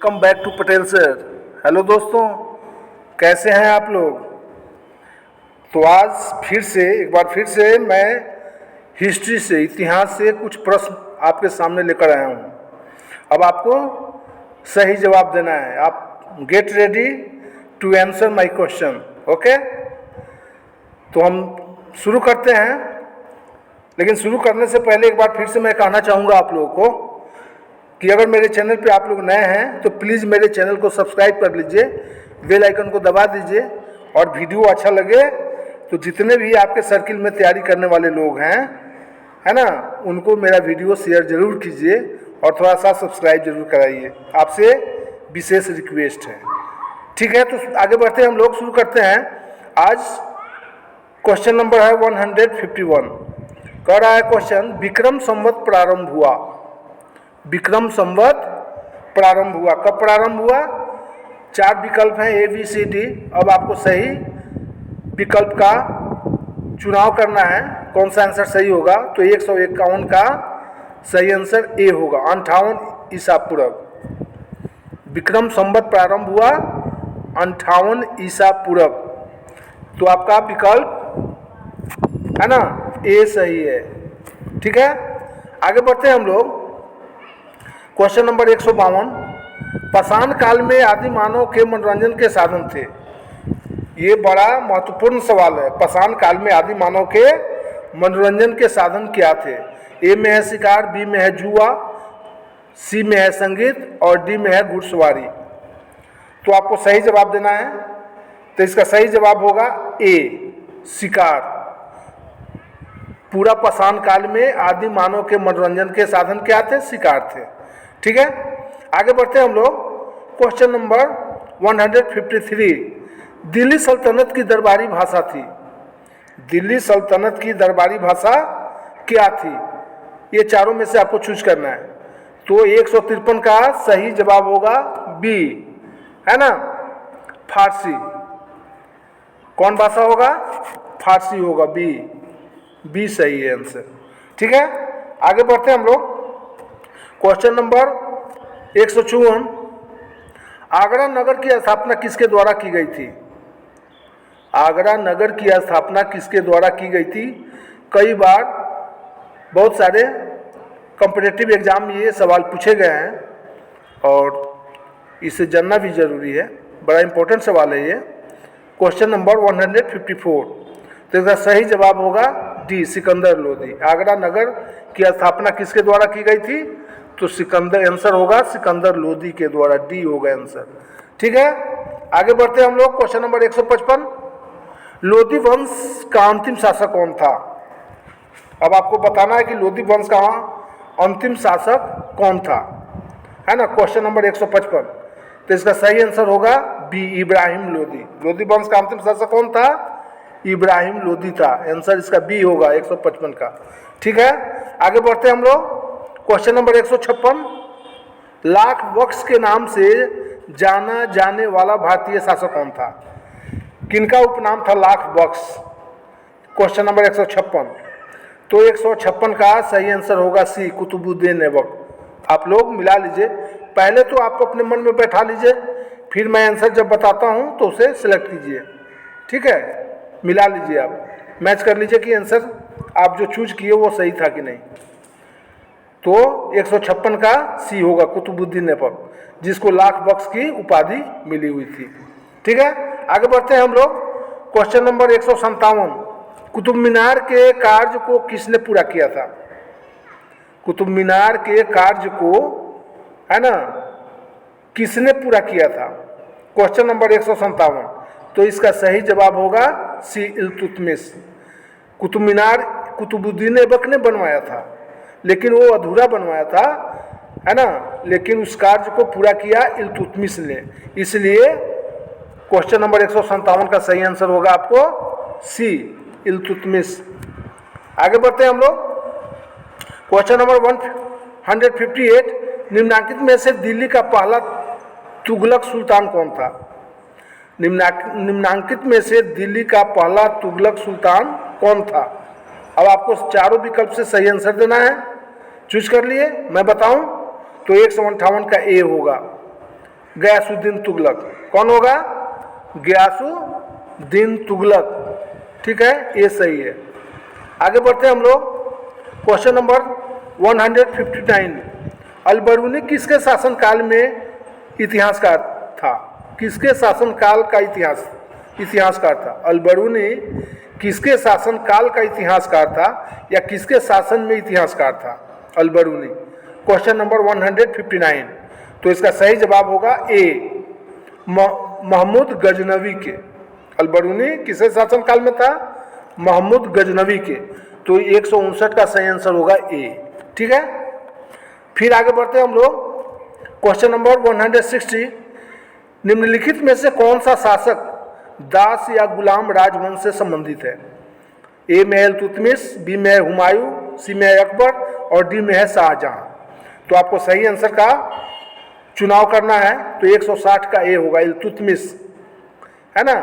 Welcome back to Patel sir. Hello दोस्तों, कैसे हैं आप लोग। तो आज एक बार फिर से मैं हिस्ट्री से, इतिहास से कुछ प्रश्न आपके सामने लेकर आया हूँ। अब आपको सही जवाब देना है। आप get ready to answer my question. Okay, तो हम शुरू करते हैं। लेकिन शुरू करने से पहले एक बार फिर से मैं कहना चाहूँगा आप लोगों को कि अगर मेरे चैनल पे आप लोग नए हैं तो प्लीज़ मेरे चैनल को सब्सक्राइब कर लीजिए, बेल आइकन को दबा दीजिए, और वीडियो अच्छा लगे तो जितने भी आपके सर्किल में तैयारी करने वाले लोग हैं, है ना, उनको मेरा वीडियो शेयर ज़रूर कीजिए और थोड़ा सा सब्सक्राइब जरूर कराइए। आपसे विशेष रिक्वेस्ट है। ठीक है, तो आगे बढ़ते हैं हम लोग, शुरू करते हैं। आज क्वेश्चन नंबर है 151। कह रहा है क्वेश्चन, विक्रम संवत प्रारंभ हुआ। विक्रम संवत प्रारंभ हुआ, कब प्रारंभ हुआ। 4 विकल्प हैं ए बी सी डी। अब आपको सही विकल्प का चुनाव करना है, कौन सा आंसर सही होगा। तो 151 का सही आंसर ए होगा, 58 ईसा पूर्व। विक्रम संवत प्रारंभ हुआ 58 ईसा पूर्व। तो आपका विकल्प है ना, ए सही है। ठीक है, आगे बढ़ते हैं हम लोग। क्वेश्चन नंबर 152, पाषाण काल में आदि मानव के मनोरंजन के साधन थे। ये बड़ा महत्वपूर्ण सवाल है। पाषाण काल में आदि मानव के मनोरंजन के साधन क्या थे। ए में है शिकार, बी में है जुआ, सी में है संगीत और डी में है घुड़सवारी। तो आपको सही जवाब देना है। तो इसका सही जवाब होगा ए, शिकार। पूरा पाषाण काल में आदि मानव के मनोरंजन के साधन क्या थे, शिकार थे। ठीक है, आगे बढ़ते हैं हम लोग। क्वेश्चन नंबर 153, दिल्ली सल्तनत की दरबारी भाषा थी। दिल्ली सल्तनत की दरबारी भाषा क्या थी। ये चारों में से आपको चूज करना है। तो 153 का सही जवाब होगा बी, है ना, फारसी। कौन भाषा होगा, फारसी होगा, बी सही है आंसर। ठीक है, आगे बढ़ते हैं हम लोग। क्वेश्चन नंबर 154, आगरा नगर की स्थापना किसके द्वारा की गई थी। आगरा नगर की स्थापना किसके द्वारा की गई थी। कई बार बहुत सारे कॉम्पिटिटिव एग्जाम में ये सवाल पूछे गए हैं और इसे जानना भी जरूरी है। बड़ा इंपॉर्टेंट सवाल है ये। Question number 154। तो इसका सही जवाब होगा डी, सिकंदर लोदी। आगरा नगर की स्थापना किसके द्वारा की गई थी। तो सिकंदर आंसर होगा, सिकंदर लोदी के द्वारा, डी होगा आंसर। ठीक है, आगे बढ़ते हैं हम लोग। क्वेश्चन नंबर 155, लोदी वंश का अंतिम शासक कौन था। अब आपको बताना है कि लोदी वंश का अंतिम शासक कौन था, है ना। Question number 155। तो इसका सही आंसर होगा बी, इब्राहिम लोदी। लोदी वंश का अंतिम शासक कौन था, इब्राहिम लोदी था। आंसर इसका बी होगा 155 का। ठीक है, आगे बढ़ते हैं हम लोग। क्वेश्चन नंबर 156, लाख बख्श के नाम से जाना जाने वाला भारतीय शासक कौन था। किनका उपनाम था लाख बख्श। Question number 156। तो 156 का सही आंसर होगा सी, कुतुबुद्दीन ऐबक। आप लोग मिला लीजिए। पहले तो आप अपने मन में बैठा लीजिए, फिर मैं आंसर जब बताता हूँ तो उसे सिलेक्ट कीजिए। ठीक है, मिला लीजिए, आप मैच कर लीजिए कि आंसर आप जो चूज किए वो सही था कि नहीं। तो 156 का सी होगा, कुतुबुद्दीन ऐबक, जिसको लाख बख्श की उपाधि मिली हुई थी। ठीक है, आगे बढ़ते हैं हम लोग। क्वेश्चन नंबर 157, कुतुब मीनार के कार्य को किसने पूरा किया था। कुतुब मीनार के कार्य को, है ना, किसने पूरा किया था। Question number 157। तो इसका सही जवाब होगा सी, इल्तुतमिश। कुतुब मीनार कुतुबुद्दीन ऐबक ने बनवाया था, लेकिन वो अधूरा बनवाया था, है ना, लेकिन उस कार्य को पूरा किया इल्तुतमिश ने। इसलिए क्वेश्चन नंबर 157 का सही आंसर होगा आपको सी, इल्तुतमिश। आगे बढ़ते हैं हम लोग। क्वेश्चन नंबर 158, निम्नलिखित में से दिल्ली का पहला तुगलक सुल्तान कौन था। निम्नलिखित में से दिल्ली का पहला तुगलक सुल्तान कौन था। अब आपको चारों विकल्प से सही आंसर देना है। चूज कर लिए, मैं बताऊं तो 158 का ए होगा, गयासुद्दीन तुगलक। कौन होगा? गयासुद्दीन तुगलक। ठीक है, ये सही है। आगे बढ़ते हैं हम लोग। क्वेश्चन नंबर 159, अल-बरूनी किसके शासनकाल में इतिहासकार था? किसके शासनकाल का इतिहासकार था? अल-बरूनी किसके शासनकाल का इतिहासकार था या किसके शासन में इतिहासकार था? अल-बरूनी। क्वेश्चन नंबर 159, तो इसका सही जवाब होगा ए, महमूद गजनवी के। अल-बरूनी किसके शासनकाल में था? महमूद गजनवी के। तो 159 का सही आंसर होगा ए। ठीक है, फिर आगे बढ़ते हैं हम लोग। क्वेश्चन नंबर 160, निम्नलिखित में से कौन सा शासक दास या गुलाम राजवंश से संबंधित है? ए में है इल्तुतमिश, बी में है हुमायूं, सी में है अकबर और डी में है शाहजहां। तो आपको सही आंसर का चुनाव करना है, तो 160 का ए होगा, इल्तुतमिश, है ना।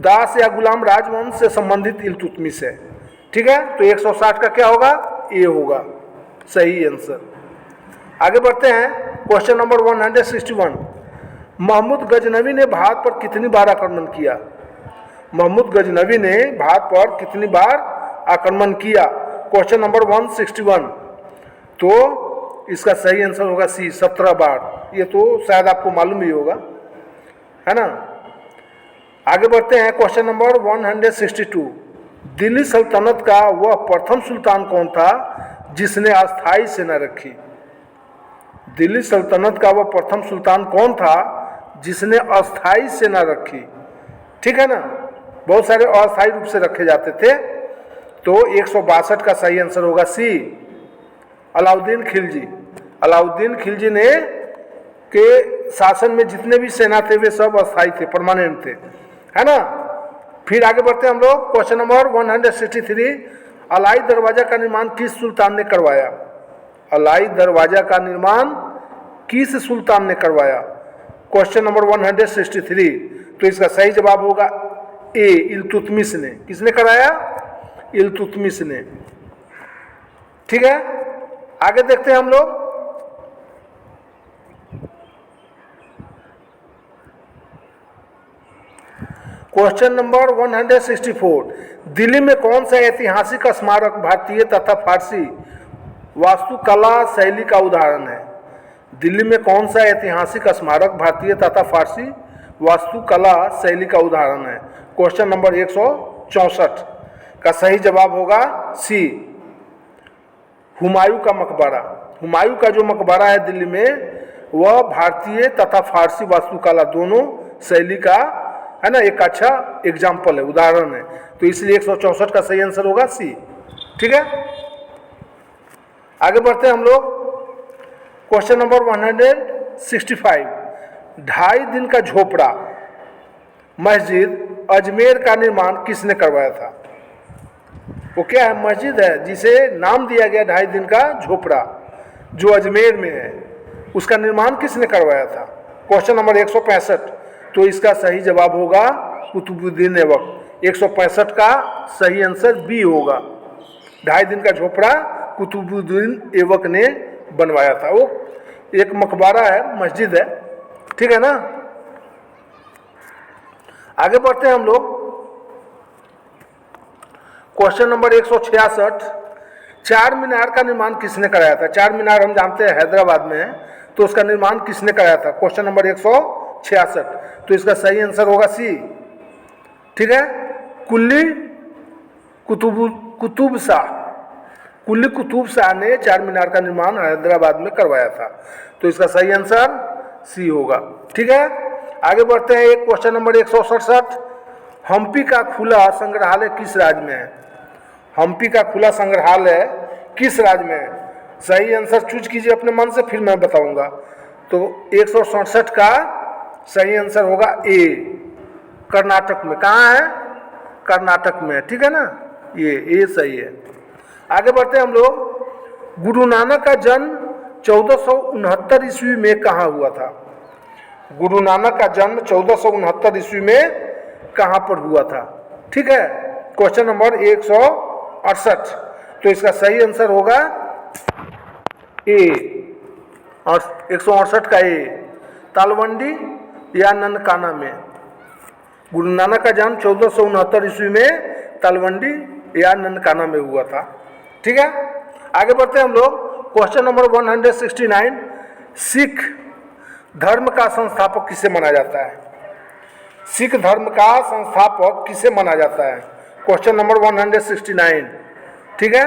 दास या गुलाम राजवंश से संबंधित इल्तुतमिश है। ठीक है, तो 160 का क्या होगा? ए होगा, सही आंसर। आगे बढ़ते हैं। क्वेश्चन नंबर 161, महमूद गजनवी ने भारत पर कितनी बार आक्रमण किया? महमूद गजनवी ने भारत पर कितनी बार आक्रमण किया? क्वेश्चन नंबर 161, तो इसका सही आंसर होगा सी, 17 बार। ये तो शायद आपको मालूम ही होगा, है ना। आगे बढ़ते हैं। क्वेश्चन नंबर 162, दिल्ली सल्तनत का वह प्रथम सुल्तान कौन था जिसने अस्थायी सेना रखी? दिल्ली सल्तनत का वह प्रथम सुल्तान कौन था जिसने अस्थायी सेना रखी? ठीक है ना, बहुत सारे अस्थायी रूप से रखे जाते थे। तो 162 का सही आंसर होगा सी, अलाउद्दीन खिलजी। अलाउद्दीन खिलजी ने के शासन में जितने भी सेना थे वे सब अस्थायी थे, परमानेंट थे, है ना। फिर आगे बढ़ते हैं हम लोग। क्वेश्चन नंबर 163, अलाई दरवाजा का निर्माण किस सुल्तान ने करवाया? अलाई दरवाजा का निर्माण किस सुल्तान ने करवाया? क्वेश्चन नंबर 163, तो इसका सही जवाब होगा ए, इल्तुतमिश ने। किसने कराया? इल्तुतमिश ने। ठीक है, आगे देखते हैं हम लोग। क्वेश्चन नंबर 164, दिल्ली में कौन सा ऐतिहासिक स्मारक भारतीय तथा फारसी वास्तुकला शैली का उदाहरण है? दिल्ली में कौन सा ऐतिहासिक स्मारक भारतीय तथा फारसी वास्तुकला शैली का उदाहरण है? क्वेश्चन नंबर 164 का सही जवाब होगा सी, हुमायूं का मकबरा। हुमायूं का जो मकबरा है दिल्ली में, वह भारतीय तथा फारसी वास्तुकला दोनों शैली का, है ना, एक अच्छा एग्जाम्पल है, उदाहरण है। तो इसलिए 164 का सही आंसर होगा सी। ठीक है, आगे बढ़ते हैं हम लोग। क्वेश्चन नंबर 165, 2.5 दिन का झोपड़ा मस्जिद अजमेर का निर्माण किसने करवाया था? वो क्या है? मस्जिद है जिसे नाम दिया गया 2.5 दिन का झोपड़ा, जो अजमेर में है, उसका निर्माण किसने करवाया था? क्वेश्चन नंबर 165, तो इसका सही जवाब होगा कुतुबुद्दीन ऐबक। 165 का सही आंसर बी होगा, 2.5 दिन का झोपड़ा कुतुबुद्दीन ऐबक ने बनवाया था। वो एक मकबरा है, मस्जिद है, ठीक है ना। आगे बढ़ते हैं हम लोग। क्वेश्चन नंबर 166, चार मीनार का निर्माण किसने कराया था? चार मीनार हम जानते हैं हैदराबाद में है, तो उसका निर्माण किसने कराया था? क्वेश्चन नंबर 166, तो इसका सही आंसर होगा सी। ठीक है, कुली कुतुब शाह ने चार मीनार का निर्माण हैदराबाद में करवाया था, तो इसका सही आंसर सी होगा। ठीक है, आगे बढ़ते हैं। एक क्वेश्चन नंबर 167, हम्पी का खुला संग्रहालय किस राज्य में है? हम्पी का खुला संग्रहालय किस राज्य में है? सही आंसर चूज कीजिए अपने मन से, फिर मैं बताऊंगा। तो 167 का सही आंसर होगा ए, कर्नाटक में। कहाँ है? कर्नाटक में, ठीक है ना, ये सही है। आगे बढ़ते हैं हम लोग। गुरु नानक का जन्म 1469 ईस्वी में कहाँ हुआ था? गुरु नानक का जन्म 1469 ईस्वी में कहाँ पर हुआ था? ठीक है, क्वेश्चन नंबर 168, तो इसका सही आंसर होगा ए, और 168 का ए, तालवंडी या ननकाना में। गुरु नानक का जन्म 1469 ईस्वी में तालवंडी या ननकाना में हुआ था। ठीक है, आगे बढ़ते हैं हम लोग। क्वेश्चन नंबर 169, सिख धर्म का संस्थापक किसे माना जाता है? सिख धर्म का संस्थापक किसे माना जाता है? Question number 169। ठीक है,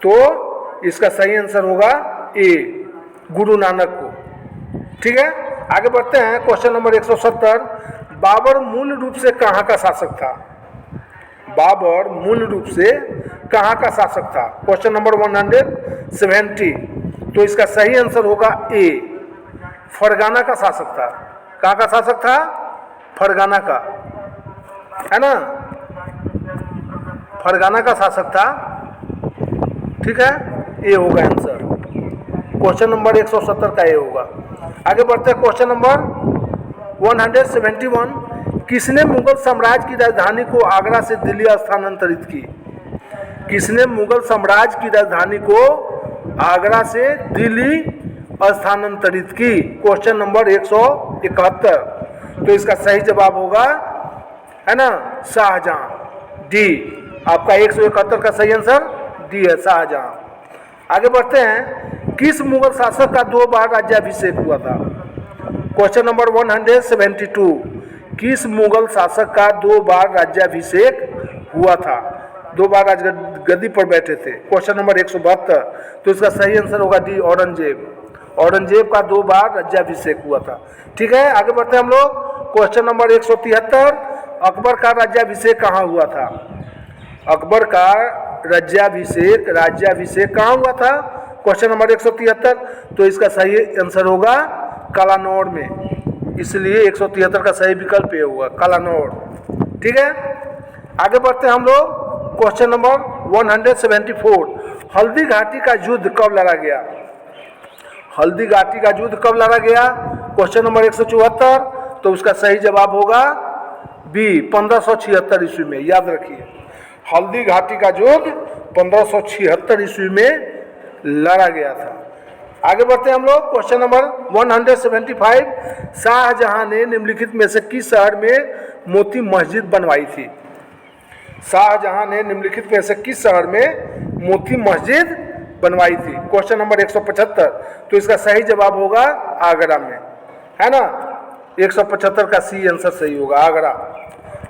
तो इसका सही आंसर होगा ए, गुरु नानक को। ठीक है, आगे बढ़ते हैं। क्वेश्चन नंबर 170, बाबर मूल रूप से कहाँ का शासक था? बाबर मूल रूप से कहाँ का शासक था? Question number 170। तो इसका सही आंसर होगा ए, फरगाना का शासक था। कहाँ का शासक था? फरगाना का, है ना, फरगाना का शासक था। ठीक है, ए होगा आंसर। क्वेश्चन नंबर 170 का ए होगा। आगे बढ़ते हैं। क्वेश्चन नंबर 171, किसने मुगल साम्राज्य की राजधानी को आगरा से दिल्ली स्थानांतरित की? किसने मुगल साम्राज्य की राजधानी को आगरा से दिल्ली स्थानांतरित की? Question number 171। तो इसका सही जवाब होगा, है ना, शाहजहां, डी। आपका 171 का सही आंसर डी है, शाहजहां। आगे बढ़ते हैं। किस मुगल शासक का 2 बार राज्याभिषेक हुआ था? क्वेश्चन नंबर 172, किस मुगल शासक का 2 बार राज्याभिषेक हुआ था? 2 बार राजगद्दी पर बैठे थे। Question number 172। तो इसका सही आंसर होगा डी, औरंगजेब। औरंगजेब का 2 बार राज्याभिषेक हुआ था। ठीक है, आगे बढ़ते हैं हम लोग। क्वेश्चन नंबर 173, अकबर का राज्याभिषेक कहाँ हुआ था? अकबर का राज्याभिषेक कहाँ हुआ था? Question number 173। तो इसका सही आंसर होगा कलानौर में, इसलिए 173 का सही विकल्प ये होगा, कलानौर। ठीक है, आगे बढ़ते हैं हम लोग। क्वेश्चन नंबर 174, हल्दी घाटी का युद्ध कब लड़ा गया? हल्दी घाटी का युद्ध कब लड़ा गया? Question number 174। तो उसका सही जवाब होगा बी, 1576 ईस्वी में। याद रखिए, हल्दी घाटी का युद्ध 1576 ईस्वी में लड़ा गया था। आगे बढ़ते हैं हम लोग। क्वेश्चन नंबर 175, शाहजहां ने निम्नलिखित में से किस शहर में मोती मस्जिद बनवाई थी? शाहजहां ने निम्नलिखित में से किस शहर में मोती मस्जिद बनवाई थी? Question number 175। तो इसका सही जवाब होगा आगरा में, है ना, 175 का सी आंसर सही होगा, आगरा।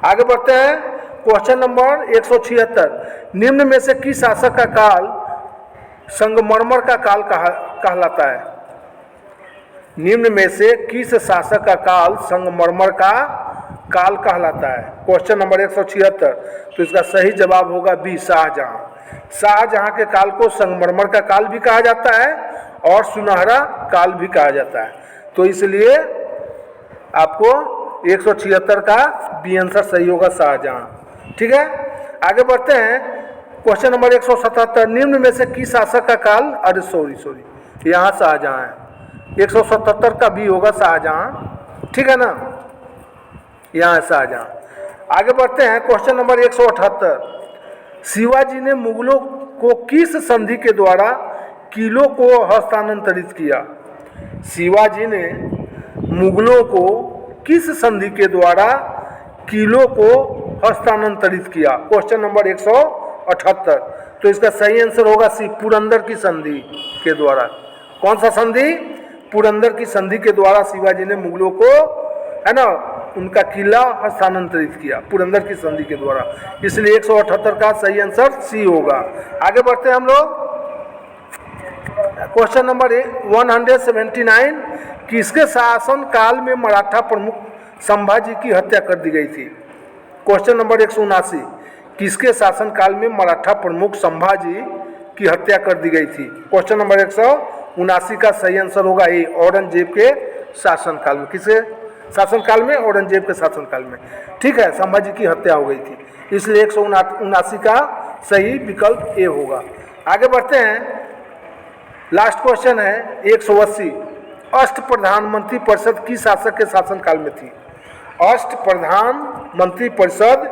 आगे बढ़ते हैं। क्वेश्चन नंबर 176, निम्न में से किस शासक का काल संगमरमर का काल कहलाता है? निम्न में से किस शासक का काल संगमरमर का काल कहलाता है? Question number 176। तो इसका सही जवाब होगा बी, शाहजहां। शाहजहां के काल को संगमरमर का काल भी कहा जाता है और सुनहरा काल भी कहा जाता है। तो इसलिए आपको 176 का बी आंसर सही होगा, शाहजहां। ठीक है, आगे बढ़ते हैं। क्वेश्चन नंबर 177, निम्न में से किस शासक का काल, अरे सॉरी यहाँ शाहजहां है, 177 का बी होगा, शाहजहां। ठीक है ना, यहाँ शाहजहां। आगे बढ़ते हैं। क्वेश्चन नंबर 178, शिवाजी ने मुगलों को किस संधि के द्वारा किलों को हस्तांतरित किया? शिवाजी ने मुगलों को किस संधि के द्वारा किलों को हस्तांतरित किया? Question number 178। तो इसका सही आंसर होगा सी, पुरंदर की संधि के द्वारा। कौन सा संधि? पुरंदर की संधि के द्वारा शिवाजी ने मुगलों को, है ना, उनका किला हस्तांतरित किया, पुरंदर की संधि के द्वारा। इसलिए 178 का सही आंसर सी होगा। आगे बढ़ते हैं हम लोग। क्वेश्चन नंबर 179, किसके शासन काल में मराठा प्रमुख संभाजी की हत्या कर दी गई थी? क्वेश्चन नंबर 179, किसके शासन काल में मराठा प्रमुख संभाजी की हत्या कर दी गई थी? क्वेश्चन नंबर 179 का सही आंसर होगा ए, औरंगजेब के शासनकाल में। किसके शासनकाल में? औरंगजेब के शासनकाल में। ठीक है, संभाजी की हत्या हो गई थी, इसलिए 179 का सही विकल्प ए होगा। आगे बढ़ते हैं। लास्ट क्वेश्चन है 180, अष्ट प्रधानमंत्री परिषद किस शासक के शासनकाल में थी? अष्ट प्रधानमंत्री परिषद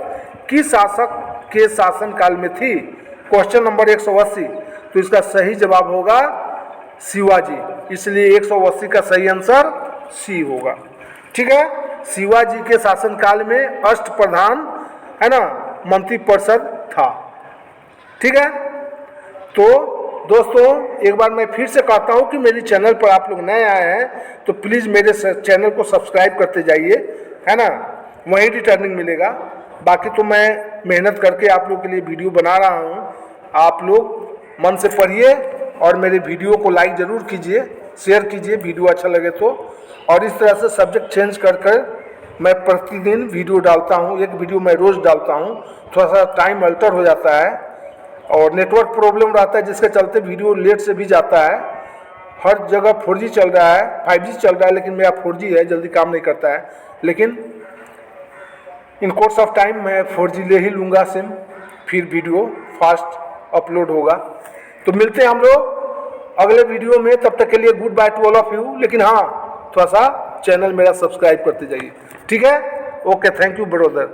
किस शासक के शासनकाल में थी? Question number 180। तो इसका सही जवाब होगा शिवाजी, इसलिए 180 का सही आंसर सी होगा। ठीक है, शिवाजी के शासनकाल में अष्टप्रधान है ना मंत्रिपरिषद था। ठीक है, तो दोस्तों एक बार मैं फिर से कहता हूँ कि मेरी चैनल पर आप लोग नए आए हैं तो प्लीज़ मेरे चैनल को सब्सक्राइब करते जाइए, है ना, वहीं रिटर्निंग मिलेगा। बाकी तो मैं मेहनत करके आप लोग के लिए वीडियो बना रहा हूँ, आप लोग मन से पढ़िए और मेरे वीडियो को लाइक ज़रूर कीजिए, शेयर कीजिए वीडियो अच्छा लगे तो। और इस तरह से सब्जेक्ट चेंज कर मैं प्रतिदिन वीडियो डालता हूँ, एक वीडियो मैं रोज़ डालता हूँ। थोड़ा सा टाइम अल्टर हो जाता है और नेटवर्क प्रॉब्लम रहता है जिसके चलते वीडियो लेट से भी जाता है। हर जगह 4G चल रहा है, 5G चल रहा है, लेकिन मेरा 4G है, जल्दी काम नहीं करता है। लेकिन इन कोर्स ऑफ टाइम मैं 4G ले ही लूँगा सिम, फिर वीडियो फास्ट अपलोड होगा। तो मिलते हैं हम लोग अगले वीडियो में, तब तक के लिए good by two all of you. लेकिन हाँ, थोड़ा सा चैनल मेरा सब्सक्राइब करते जाइए। ठीक है, ओके, थैंक यू ब्रदर।